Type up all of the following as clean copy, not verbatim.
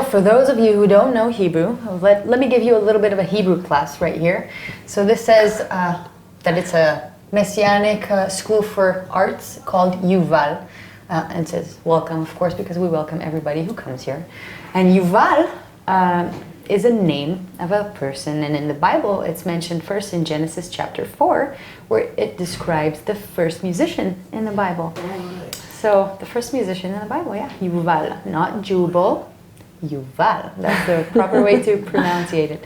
So for those of you who don't know Hebrew, let me give you a little bit of a Hebrew class right here. So this says that it's a messianic school for arts called Yuval. And it says welcome, of course, because we welcome everybody who comes here. And Yuval is a name of a person, and in the Bible it's mentioned first in Genesis chapter 4, where it describes the first musician in the Bible. So the first musician in the Bible, yeah, Yuval, not Jubal, Yuval. That's the proper way to pronunciate it.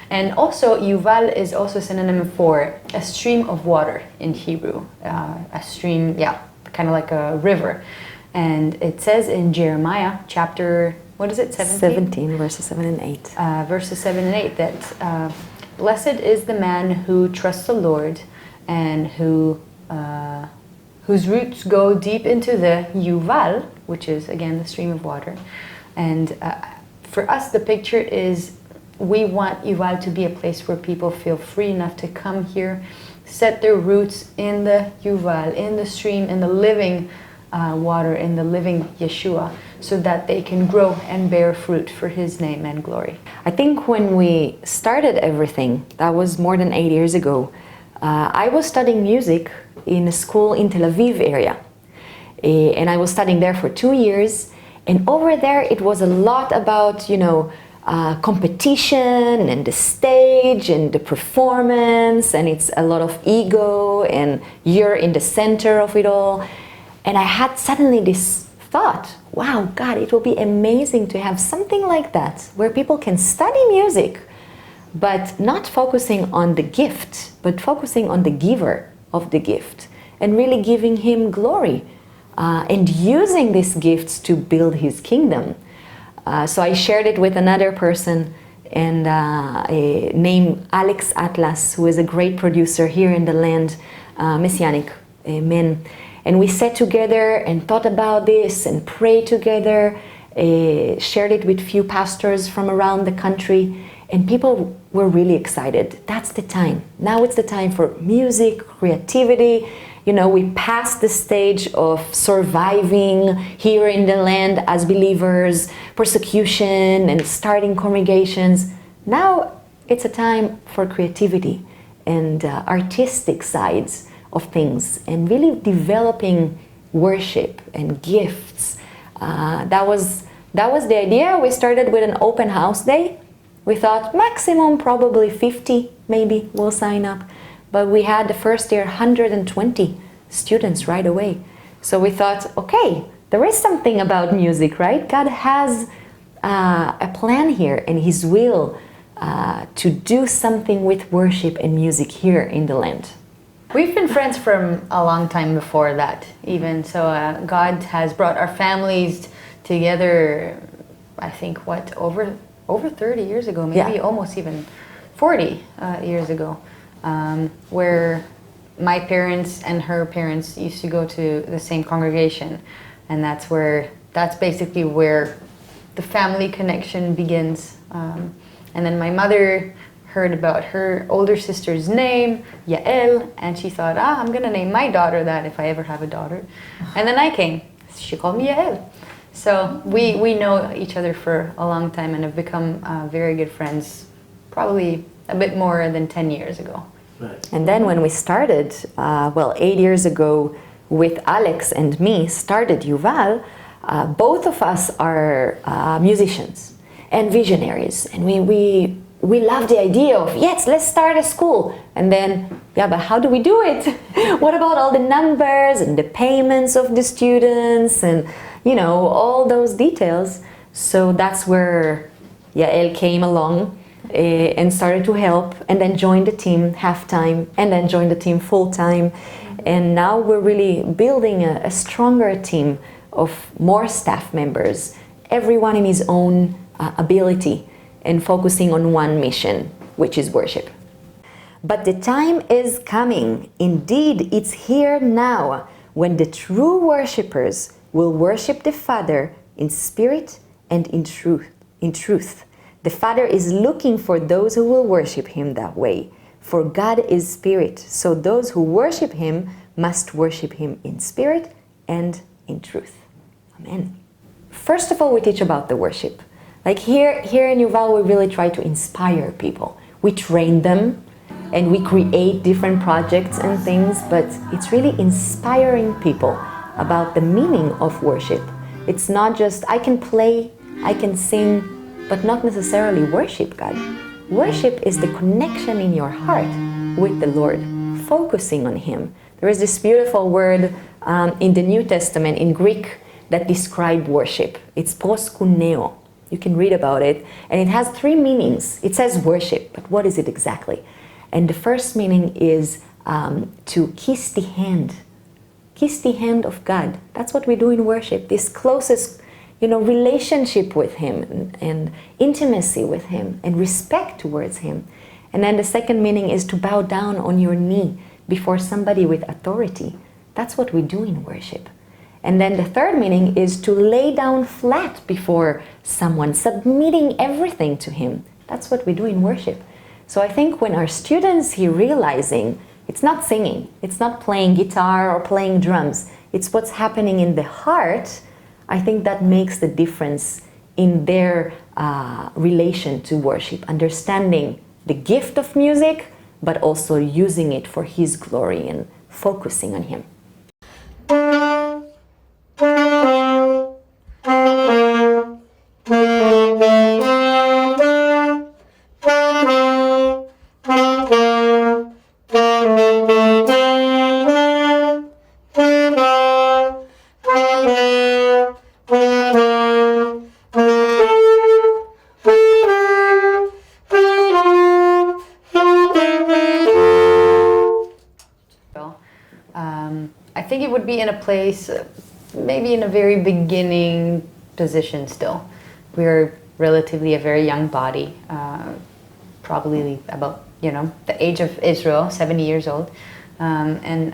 And also Yuval is also a synonym for a stream of water in Hebrew. A stream, yeah, kind of like a river. And it says in Jeremiah chapter, what is it, 17? 17, verses 7 and 8. Verses 7 and 8, that blessed is the man who trusts the Lord and whose roots go deep into the Yuval, which is, again, the stream of water. And for us, the picture is we want Yuval to be a place where people feel free enough to come here, set their roots in the Yuval, in the stream, in the living water, in the living Yeshua, so that they can grow and bear fruit for His name and glory. I think when we started everything, that was more than 8 years ago, I was studying music in a school in Tel Aviv area. And I was studying there for 2 years. And over there, it was a lot about, competition and the stage and the performance. And it's a lot of ego and you're in the center of it all. And I had suddenly this thought, wow, God, it will be amazing to have something like that where people can study music, but not focusing on the gift, but focusing on the giver of the gift and really giving Him glory and using these gifts to build His kingdom. So I shared it with another person and named Alex Atlas, who is a great producer here in the land, Messianic men. And we sat together and thought about this and prayed together, shared it with few pastors from around the country, and people were really excited. That's the time. Now it's the time for music, creativity. We passed the stage of surviving here in the land as believers, persecution and starting congregations. Now it's a time for creativity and artistic sides of things and really developing worship and gifts. That was the idea. We started with an open house day. We thought maximum probably 50 maybe will sign up, but we had the first year 120 students right away. So we thought, okay, there is something about music, right? God has a plan here and His will to do something with worship and music here in the land. We've been friends from a long time before that, even. So God has brought our families together, I think, over 30 years ago, maybe almost even 40 years ago, where my parents and her parents used to go to the same congregation. And that's basically where the family connection begins. And then my mother heard about her older sister's name, Yael, and she thought, I'm going to name my daughter that if I ever have a daughter. And then I came. She called me Yael. So we know each other for a long time and have become very good friends, probably a bit more than 10 years ago. Right. And then when we started, 8 years ago, with Alex and me, started Yuval, both of us are musicians and visionaries. And we love the idea of, yes, let's start a school. And then, but how do we do it? What about all the numbers and the payments of the students and, all those details? So that's where Yael came along and started to help and then joined the team half-time and then joined the team full-time. And now we're really building a stronger team of more staff members, everyone in his own ability, and focusing on one mission, which is worship. But the time is coming. Indeed, it's here now when the true worshipers will worship the Father in spirit and in truth. The Father is looking for those who will worship Him that way. For God is spirit, so those who worship Him must worship Him in spirit and in truth. Amen. First of all, we teach about the worship. Like here in Yuval, we really try to inspire people. We train them and we create different projects and things, but it's really inspiring people about the meaning of worship. It's not just, I can play, I can sing, but not necessarily worship God. Worship is the connection in your heart with the Lord, focusing on Him. There is this beautiful word in the New Testament in Greek that describes worship. It's proskuneo. You can read about it, and it has three meanings. It says worship, but what is it exactly? And the first meaning is to kiss the hand. Kiss the hand of God. That's what we do in worship. This closest, relationship with Him and intimacy with Him and respect towards Him. And then the second meaning is to bow down on your knee before somebody with authority. That's what we do in worship. And then the third meaning is to lay down flat before someone, submitting everything to Him. That's what we do in worship. So I think when our students here realizing it's not singing, it's not playing guitar or playing drums, it's what's happening in the heart, I think that makes the difference in their relation to worship, understanding the gift of music, but also using it for His glory and focusing on Him. I think it would be in a place, maybe in a very beginning position still. We're relatively a very young body, probably about, the age of Israel, 70 years old. And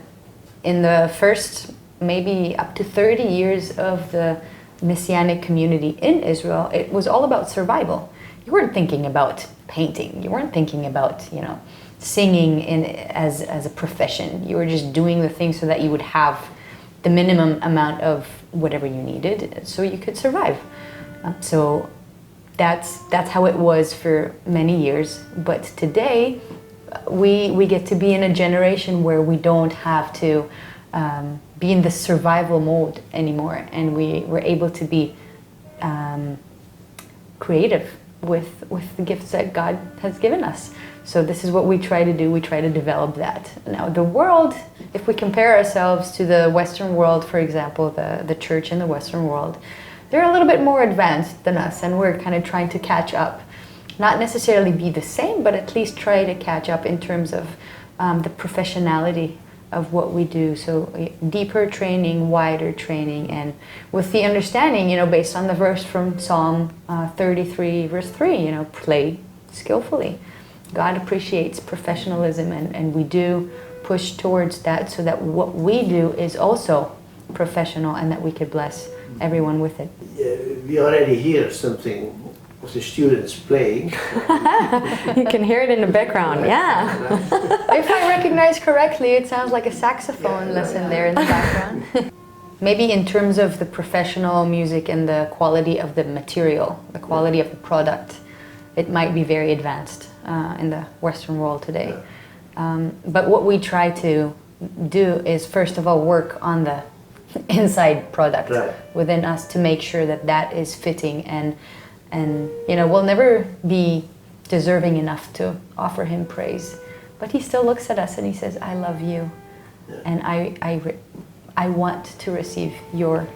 in the first, maybe up to 30 years of the Messianic community in Israel, it was all about survival. You weren't thinking about painting. You weren't thinking about, singing as a profession. You were just doing the thing so that you would have the minimum amount of whatever you needed so you could survive. So that's how it was for many years. But today we get to be in a generation where we don't have to be in the survival mode anymore, and we're able to be creative with the gifts that God has given us. So this is what we try to do. We try to develop that. Now the world, if we compare ourselves to the Western world, for example, the church in the Western world, they're a little bit more advanced than us, and we're kind of trying to catch up. Not necessarily be the same, but at least try to catch up in terms of the professionality of what we do. So deeper training, wider training, and with the understanding, based on the verse from Psalm 33, verse 3, play skillfully. God appreciates professionalism, and we do push towards that so that what we do is also professional and that we could bless everyone with it. We already hear something of the students playing. You can hear it in the background, yeah. If I recognize correctly, it sounds like a saxophone lesson there in the background. Maybe in terms of the professional music and the quality of the material, the quality of the product, it might be very advanced in the Western world today. But what we try to do is, first of all, work on the inside product within us to make sure that is fitting, and we'll never be deserving enough to offer Him praise, but He still looks at us and He says, I love you, and I want to receive your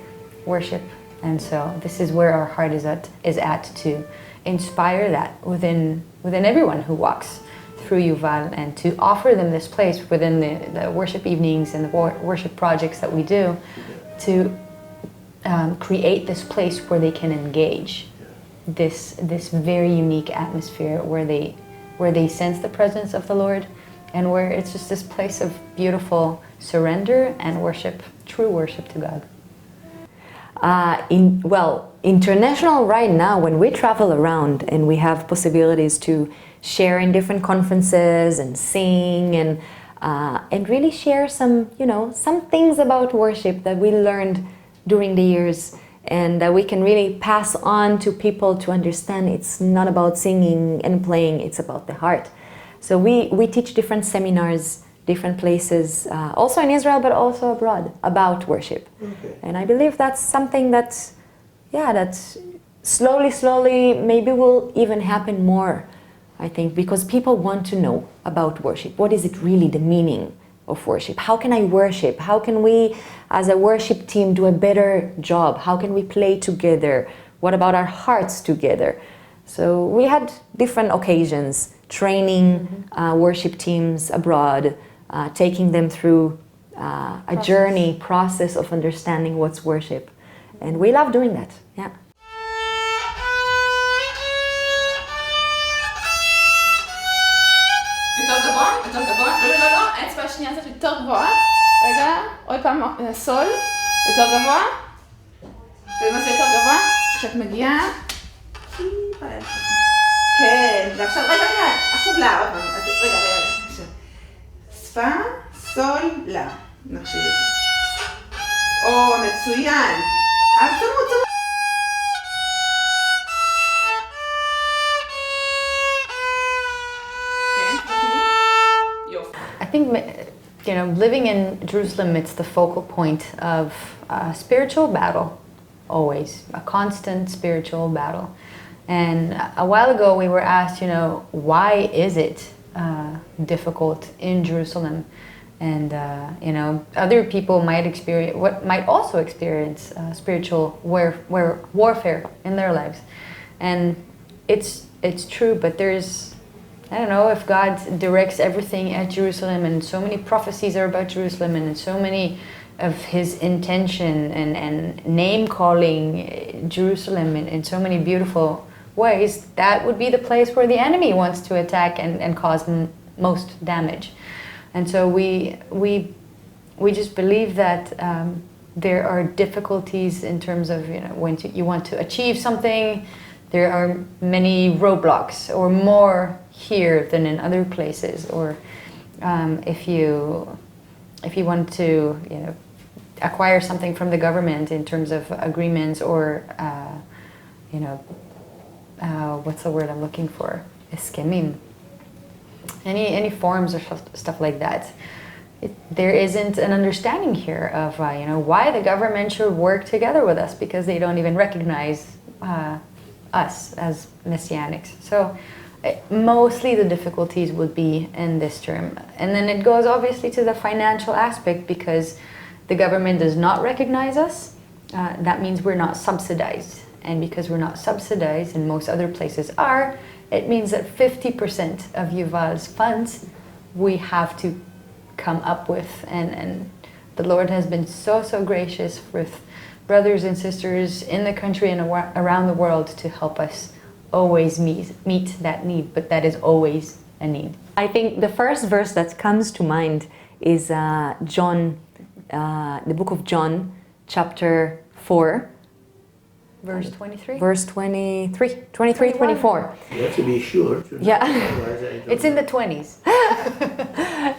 worship. And so this is where our heart is at to inspire that within everyone who walks through Yuval, and to offer them this place within the worship evenings and the worship projects that we do, to create this place where they can engage this very unique atmosphere where they sense the presence of the Lord, and where it's just this place of beautiful surrender and worship, true worship to God. International right now, when we travel around and we have possibilities to share in different conferences and sing and really share some things about worship that we learned during the years and that we can really pass on to people to understand it's not about singing and playing, it's about the heart. So we teach different seminars, different places, also in Israel but also abroad, about worship. Okay. And I believe that's something that slowly maybe will even happen more, I think, because people want to know about worship. What is it really, the meaning of worship? How can I worship? How can we as a worship team do a better job? How can we play together? What about our hearts together? So we had different occasions, training worship teams abroad, taking them through a journey, process of understanding what's worship. And we love doing that, yeah. יותר גבוה, יותר גבוה, לא, האצבע השנייה הזאת יותר גבוהה, רגע, עוד פעם, סול, יותר גבוה, ומה זה יותר גבוה? כשאת מגיעה, כן, ועכשיו, רגע, עכשיו לה, עוד פעם, רגע, שפה, סול, לה, נקשיב את זה. או, מצוין, צמוד. I think, you know, living in Jerusalem, it's the focal point of a spiritual battle, always, a constant spiritual battle. And a while ago we were asked, you know, why is it difficult in Jerusalem? And, you know, other people might also experience spiritual warfare in their lives. And it's true, but I don't know if God directs everything at Jerusalem, and so many prophecies are about Jerusalem, and so many of his intention and name calling Jerusalem in so many beautiful ways. That would be the place where the enemy wants to attack and cause most damage. And so we just believe that there are difficulties in terms of, you know, when you want to achieve something, there are many roadblocks, or more here than in other places. Or if you want to, you know, acquire something from the government in terms of agreements, or you know, what's the word I'm looking for? Eskemim. Any forms or stuff like that. There isn't an understanding here of you know, why the government should work together with us, because they don't even recognize us as messianics. So mostly the difficulties would be in this term. And then it goes obviously to the financial aspect, because the government does not recognize us. That means we're not subsidized. And because we're not subsidized, and most other places are, it means that 50% of Yuval's funds we have to come up with. And the Lord has been so gracious with brothers and sisters in the country and around the world to help us always meet that need, but that is always a need. I think the first verse that comes to mind is John, the book of John, chapter 4. Verse 23? Verse 23, 24. You have to be sure. Yeah. It's in the 20s.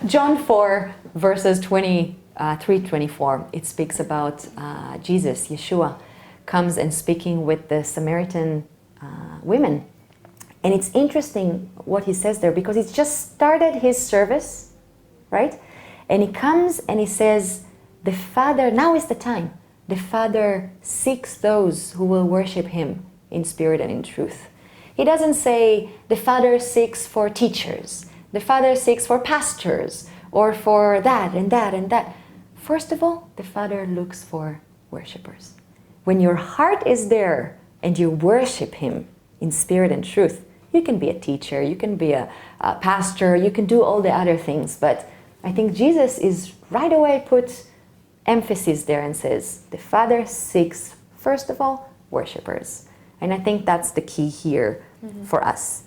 John 4, verses 23, 24. It speaks about Jesus, Yeshua, comes and speaking with the Samaritan women. And it's interesting what he says there, because he's just started his service, right? And he comes and he says, the Father, now is the time. The Father seeks those who will worship him in spirit and in truth. He doesn't say the Father seeks for teachers, the Father seeks for pastors, or for that and that and that. First of all, the Father looks for worshipers. When your heart is there and you worship him in spirit and truth, you can be a teacher, you can be a pastor, you can do all the other things. But I think Jesus is right away puts emphasis there and says, the Father seeks, first of all, worshipers. And I think that's the key here for us.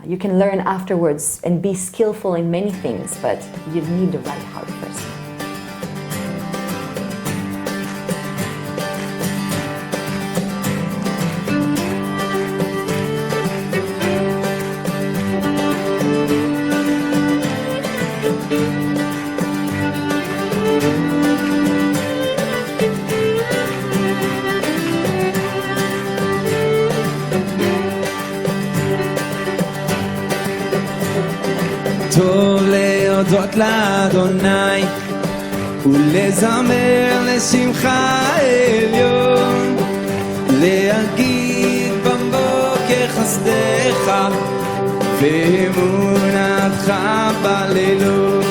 You can learn afterwards and be skillful in many things, but you need the right heart first. טוב להודות לאדוני ולזמר לשמחה עליון, להגיד בבוקר חסדך ואמונתך בלילות.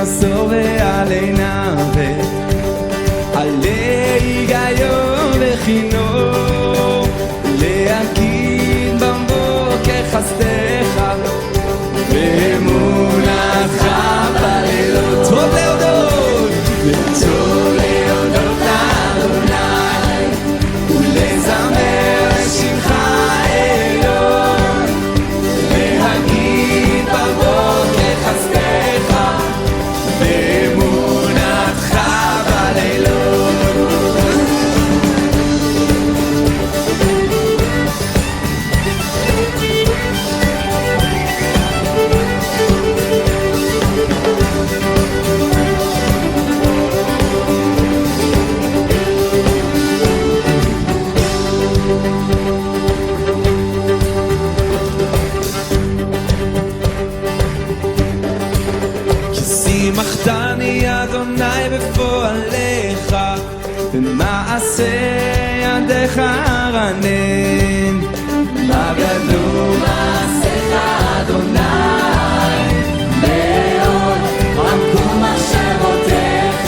עשור ועלי נווה, עלי היגיון וחינוך, להגיד בבוקר חסדך ואמונתך בלילות. טוב להודות, וטוב להודות לאדוני ולזמר לשמך עליון, להגיד בבוקר חסדך ואמונתך בלילות. שימחתני אדוני בפועליך, במעשה ידיך ארנן. מה גדלו מעשיך אדוני, מאוד עמקו מחשבותיך.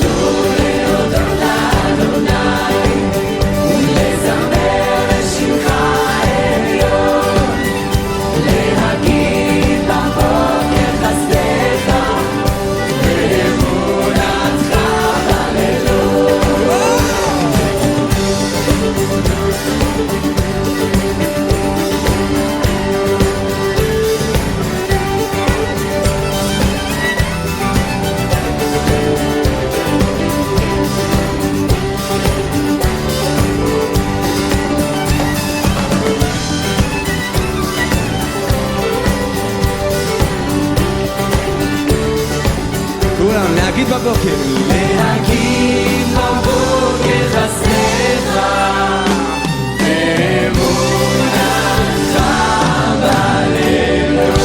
טוב להודות לאדוני ולזמר לשמך עליון, להגיד בבוקר חסדך ואמונתך בלילות. כולם להגיד בבוקר, להגיד בבוקר חסדך ואמונתך בלילות.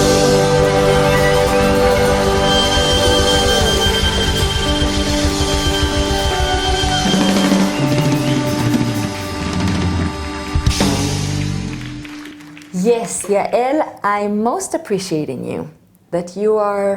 Yes, Yael, I'm most appreciating you, that you are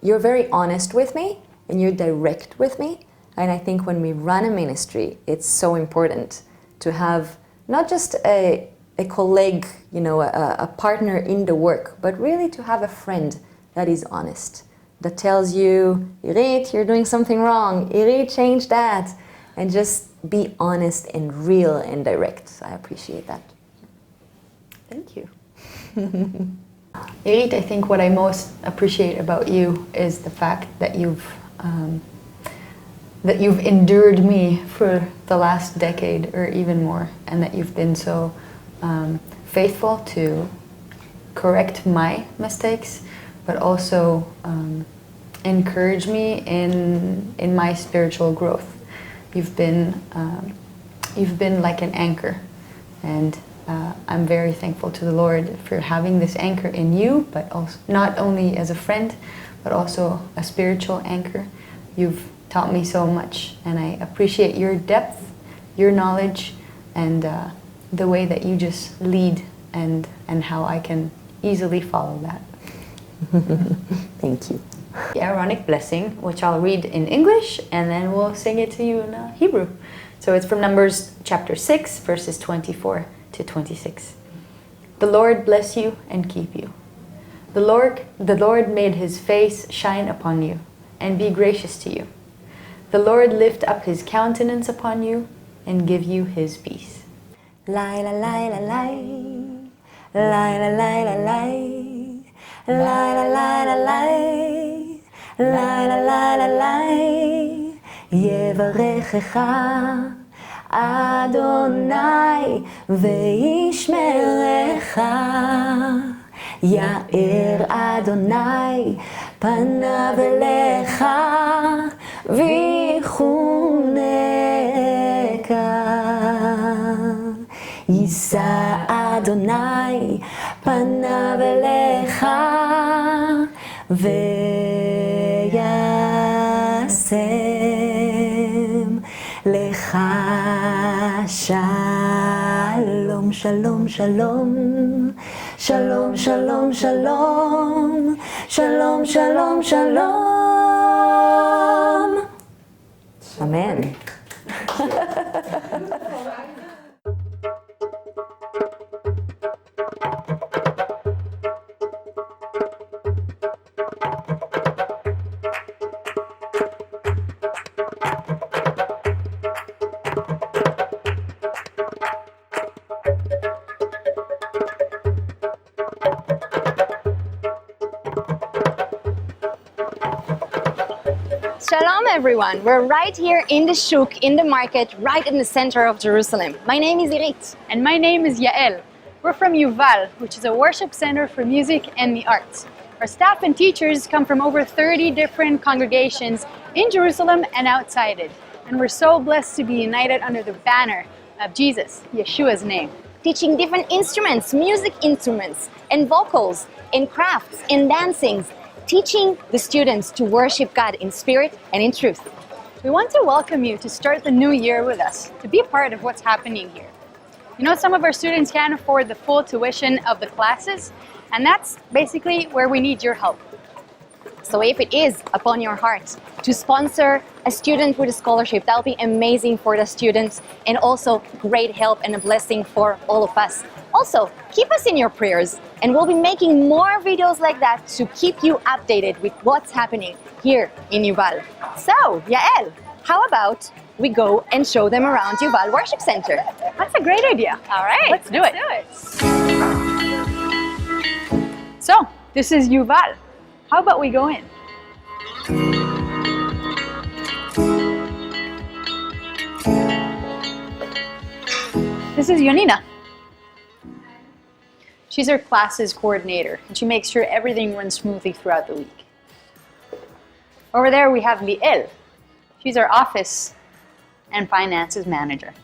you're very honest with me and you're direct with me. And I think when we run a ministry, it's so important to have not just a colleague, you know, a partner in the work, but really to have a friend that is honest, that tells you, Irit, you're doing something wrong. Irit, change that. And just be honest and real and direct. So I appreciate that. Thank you. Irit, I think what I most appreciate about you is the fact that you've endured me for the last decade or even more, and that you've been so faithful to correct my mistakes, but also encourage me in my spiritual growth. You've been like an anchor, and I'm very thankful to the Lord for having this anchor in you, but also not only as a friend, but also a spiritual anchor. You've taught me so much, and I appreciate your depth, your knowledge, and the way that you just lead, and how I can easily follow that. Thank you. The Aaronic blessing, which I'll read in English, and then we'll sing it to you in Hebrew. So it's from Numbers chapter 6, verses 24 to 26. The Lord bless you and keep you. The Lord made his face shine upon you and be gracious to you. The Lord lift up his countenance upon you and give you his peace. La la la la la, la la la la la, la la la la la, la la la la la. יברכך אדוני וישמרך, יאר אדוני פניו אליך ויחונך, יישא אדוני פניו אליך וישם לך שלום. שלום שלום שלום שלום שלום שלום שלום שלום. אמן. Shalom everyone, we're right here in the shuk, in the market, right in the center of Jerusalem. My name is Irit. And my name is Yael. We're from Yuval, which is a worship center for music and the arts. Our staff and teachers come from over 30 different congregations in Jerusalem and outside it. And we're so blessed to be united under the banner of Jesus, Yeshua's name. Teaching different instruments, music instruments, and vocals, and crafts, and dancings. Teaching the students to worship God in spirit and in truth. We want to welcome you to start the new year with us, to be a part of what's happening here. You know, some of our students can't afford the full tuition of the classes, and that's basically where we need your help. So if it is upon your heart to sponsor a student with a scholarship, that'll be amazing for the students and also great help and a blessing for all of us. Also, keep us in your prayers, and we'll be making more videos like that to keep you updated with what's happening here in Yuval. So, Yael, how about we go and show them around Yuval Worship Center? That's a great idea. All right, Let's do it. So, this is Yuval. How about we go in? This is Yonina. She's our classes coordinator, and she makes sure everything runs smoothly throughout the week. Over there we have Liel. She's our office and finances manager.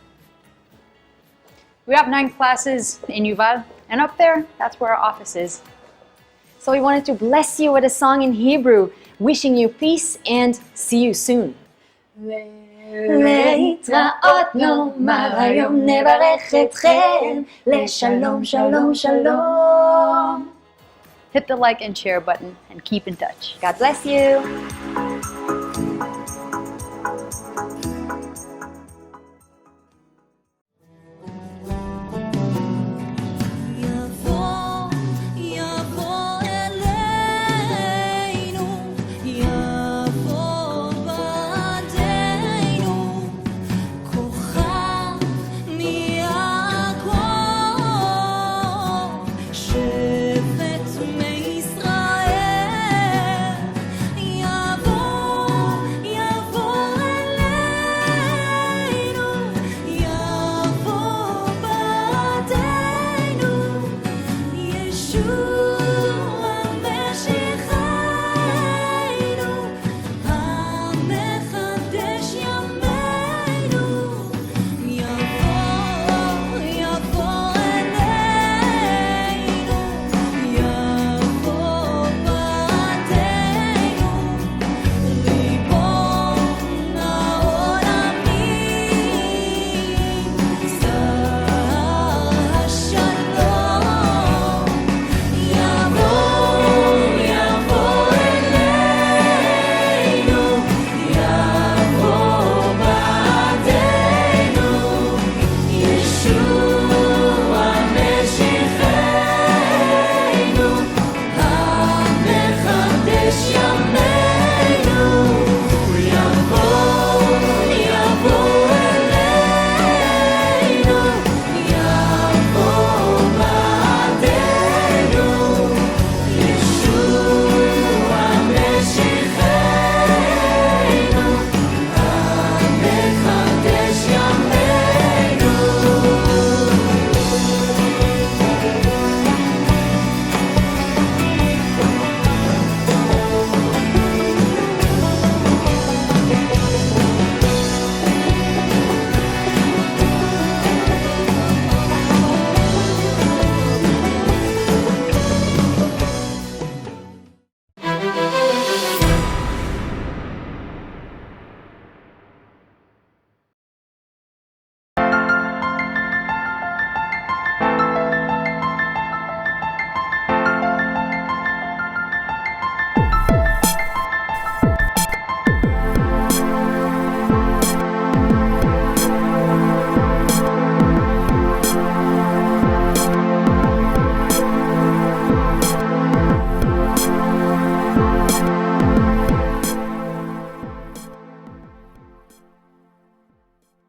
We have 9 classes in Yuval, and up there, that's where our office is. So we wanted to bless you with a song in Hebrew, wishing you peace and see you soon. להתראות נאמר היום נברך אתכם לשלום שלום שלום. Hit the like and share button and keep in touch. God bless you. Yeshua.